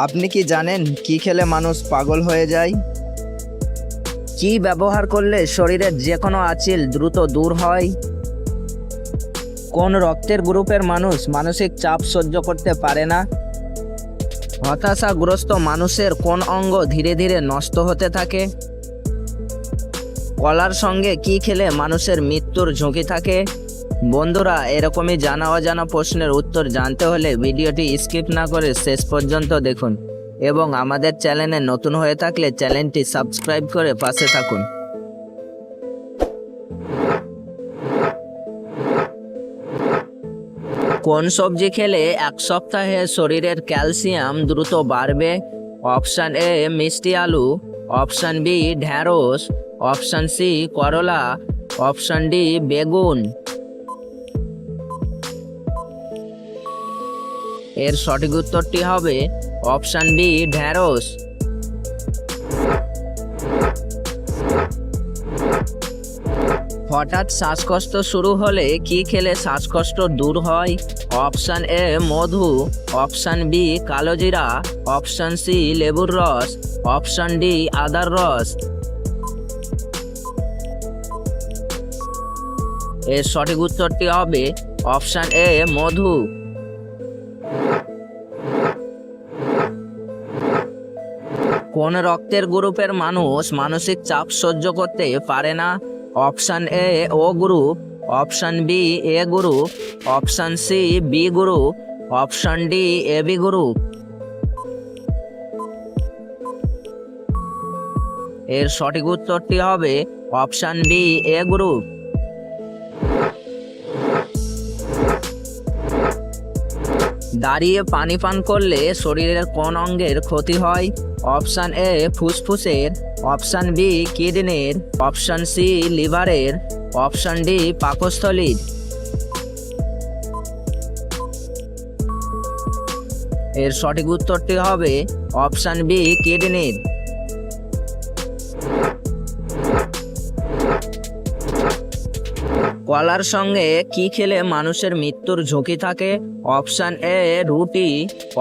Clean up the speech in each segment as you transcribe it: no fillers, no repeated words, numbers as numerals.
আপনি কি জানেন কি খেলে মানুষ পাগল হয়ে যায়? কি ব্যবহার করলে শরীরের যে কোনো আঁচিল দ্রুত দূর হয়? কোন রক্তের গ্রুপের মানুষ মানসিক চাপ সহ্য করতে পারে না? হতাশাগ্রস্ত মানুষের কোন অঙ্গ ধীরে ধীরে নষ্ট হতে থাকে? কলার সঙ্গে কি খেলে মানুষের মৃত্যুর ঝুঁকি থাকে? বন্ধুরা, এরকমই জানা অজানা প্রশ্নের উত্তর জানতে হলে ভিডিওটি স্কিপ না করে শেষ পর্যন্ত দেখুন এবং আমাদের চ্যানেলে নতুন হয়ে থাকলে চ্যানেলটি সাবস্ক্রাইব করে পাশে থাকুন। কোন সবজি খেলে এক সপ্তাহে শরীরের ক্যালসিয়াম দ্রুত বাড়বে? অপশান এ মিষ্টি আলু, অপশান বি ঢ্যাঁড়স, অপশান সি করলা, অপশান ডি বেগুন। এর সঠিক উত্তরটি হবে অপশান বি ঢ্যাঁড়স। হঠাৎ শ্বাসকষ্ট শুরু হলে কি খেলে শ্বাসকষ্ট দূর হয়? অপশান এ মধু, অপশান বি কালোজিরা, অপশান সি লেবুর রস, অপশান ডি আদার রস। এর সঠিক উত্তরটি হবে অপশান এ মধু। কোন রক্তের গ্রুপের মানুষ মানসিক চাপ সহ্য করতে পারে না? Option A O group, option B A group, option C B group, option D A B group. এর সঠিক উত্তরটি হবে অপশান বি এ গ্রুপ। দাঁড়িয়ে পানি পান করলে শরীরের কোন অঙ্গের ক্ষতি হয়? অপশান এ ফুসফুসের, অপশান বি কিডনির, অপশান সি লিভারের, অপশান ডি পাকস্থলীর। এর সঠিক উত্তরটি হবে অপশান বি কিডনির। কলার সঙ্গে কি খেলে মানুষের মৃত্যুর ঝুঁকি থাকে? অপশান এ রুটি,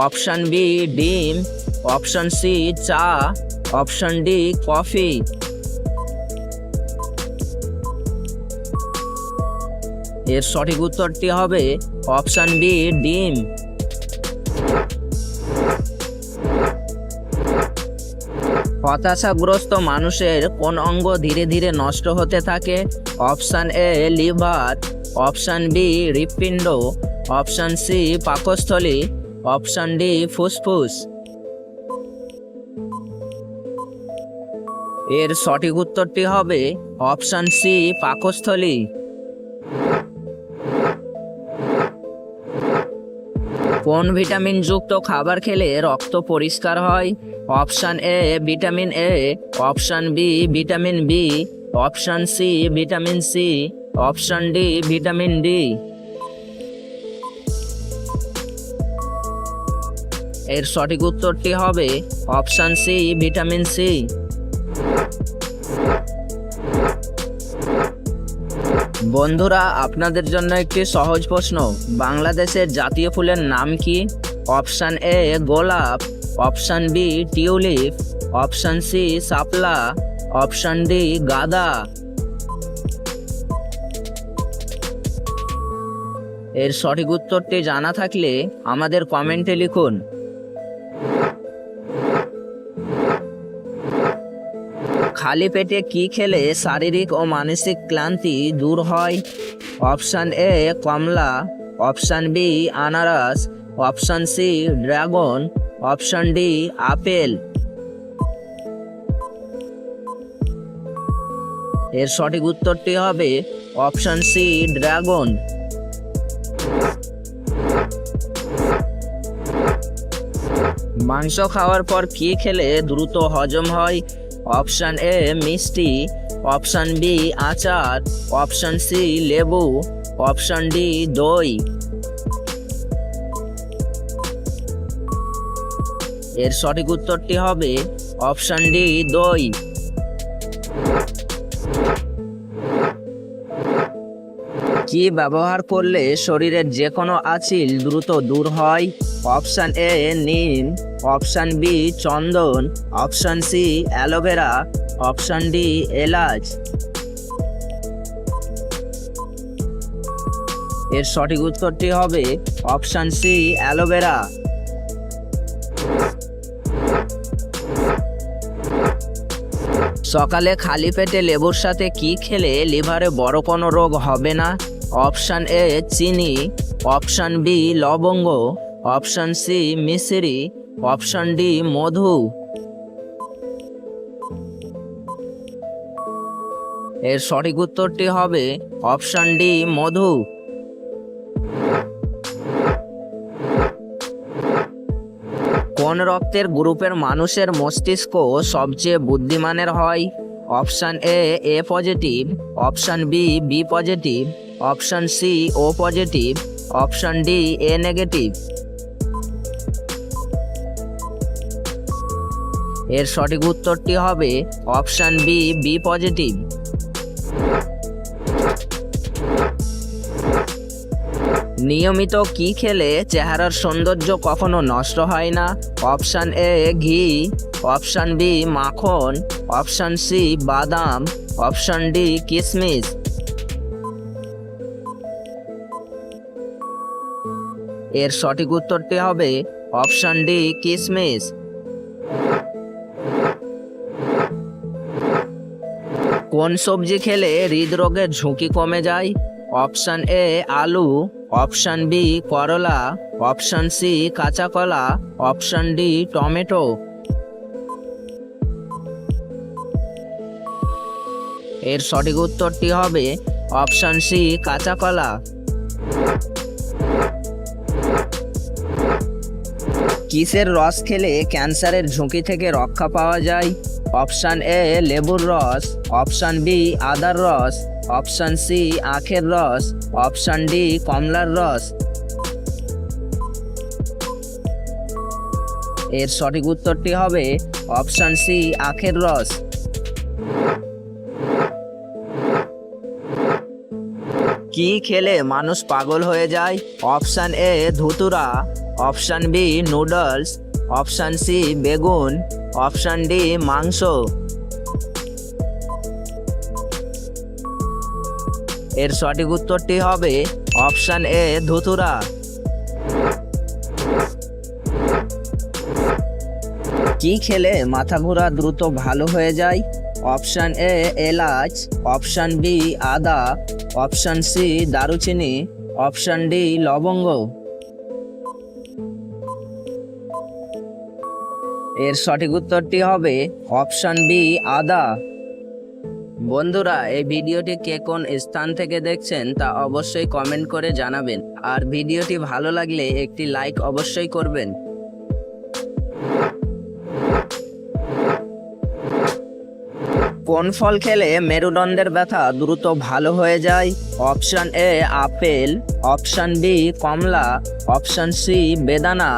অপশান বি ডিম, অপশান সি চা, অপশান ডি কফি। এর সঠিক উত্তরটি হবে অপশান বি ডিম। হতাশাগ্রস্ত মানুষের কোন অঙ্গ ধীরে ধীরে নষ্ট হতে থাকে? Option A liver, option B হৃৎপিণ্ড, অপশান সি পাকস্থলী, অপশান ডি ফুসফুস। এর সঠিক উত্তরটি হবে অপশান সি পাকস্থলী। কোন ভিটামিন যুক্ত খাবার খেলে রক্ত পরিষ্কার হয়? Option A vitamin A, option B vitamin B, option C vitamin C, option D vitamin D. এর সঠিক উত্তরটি হবে অপশান সি ভিটামিন সি। বন্ধুরা, আপনাদের জন্য একটি সহজ প্রশ্ন। বাংলাদেশের জাতীয় ফুলের নাম কি? অপশান এ গোলাপ, option B tulip, option C শাপলা, অপশান ডি গাঁদা। এর সঠিক উত্তরটি জানা থাকলে আমাদের কমেন্টে লিখুন। খালি পেটে কি খেলে শারীরিক ও মানসিক ক্লান্তি দূর হয়? অপশান এ কমলা, অপশান বি আনারস, option C dragon, option D apple. এর সঠিক উত্তরটি হবে অপশান সি ড্রাগন। মাংস খাওয়ার পর কি খেলে দ্রুত হজম হয়? অপশান এ মিষ্টি, অপশান বি আচার, অপশান সি লেবু, অপশান ডি দই। এর সঠিক উত্তরটি হবে অপশান ডি দই। কি ব্যবহার করলে শরীরের যে কোনো আঁচিল দ্রুত দূর হয়? অপশান এ নিম, অপশান বি চন্দন, option C aloe vera, option D এলাচ। এর সঠিক উত্তরটি হবে অপশান সি অ্যালোভেরা। সকালে খালি পেটে লেবুর সাথে কি খেলে লিভারে বড় কোনো রোগ হবে না? অপশান এ চিনি, অপশান বি লবঙ্গ, option C Misri, option D মধু। এর সঠিক উত্তরটি হবে অপশান ডি মধু। কোন রক্তের গ্রুপের মানুষের মস্তিষ্ক সবচেয়ে বুদ্ধিমানের হয়? Option A positive, option B positive, option C O positive, option D A negative. এর সঠিক উত্তরটি হবে অপশান বি পজিটিভ। নিয়মিত কি খেলে চেহারার সৌন্দর্য কখনো নষ্ট হয় না? অপশান এ ঘি, অপশান বি মাখন, অপশান সি বাদাম, অপশান ডি কিশমিশ। এর সঠিক উত্তরটি হবে অপশান ডি কিশমিশ। কোন সবজি খেলে হৃদরোগের ঝুঁকি কমে যায়? অপশান এ আলু, অপশান বি করলা, অপশান সি কাঁচা কলা, অপশান ডি টমেটো। এর সঠিক উত্তরটি হবে অপশান সি কাঁচা কলা। কিসের রস খেলে ক্যান্সারের ঝুঁকি থেকে রক্ষা পাওয়া যায়? অপশান এ লেবুর রস, অপশান বি আদার রস, অপশান সি আখের রস, অপশান ডি কমলার রস। এর সঠিক উত্তরটি হবে অপশান সি আখের রস। কি খেলে মানুষ পাগল হয়ে যায়? অপশান এ ধুতুরা, option B noodles, option C বেগুন, অপশান ডি মাংস। এর সঠিক উত্তরটি হবে অপশান এ ধুতুরা। কি খেলে মাথা ঘোরা দ্রুত ভালো হয়ে যায়? অপশান এ এলাচ, অপশান বি আদা, অপশান সি দারুচিনি, অপশান ডি লবঙ্গ। এর সঠিক উত্তরটি হবে অপশান বি আদা। বন্ধুরা, এই ভিডিওটি কে কোন স্থান থেকে দেখছেন তা অবশ্যই কমেন্ট করে জানাবেন, আর ভিডিওটি ভালো লাগলে একটি লাইক অবশ্যই করবেন। কোন ফল খেলে মেরুদণ্ডের ব্যথা দ্রুত ভালো হয়ে যায়? Option A apple, option B কমলা, অপশান সি বেদানা,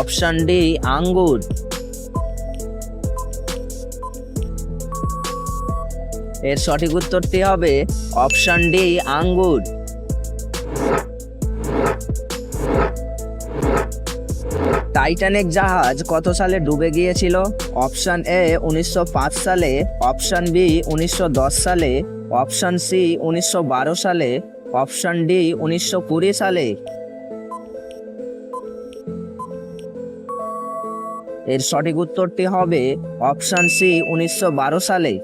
অপশান ডি আঙ্গুর। এর সঠিক উত্তরটি হবে অপশান ডি আঙ্গুর। টাইটানিক জাহাজ কত সালে ডুবে গিয়েছিল? অপশান এ 1905 সালে, অপশান বি 1910 সালে, অপশান সি 1912 সালে, অপশান ডি 1920 সালে। এর সঠিক উত্তরটি হবে অপশান সি 1912 সালে।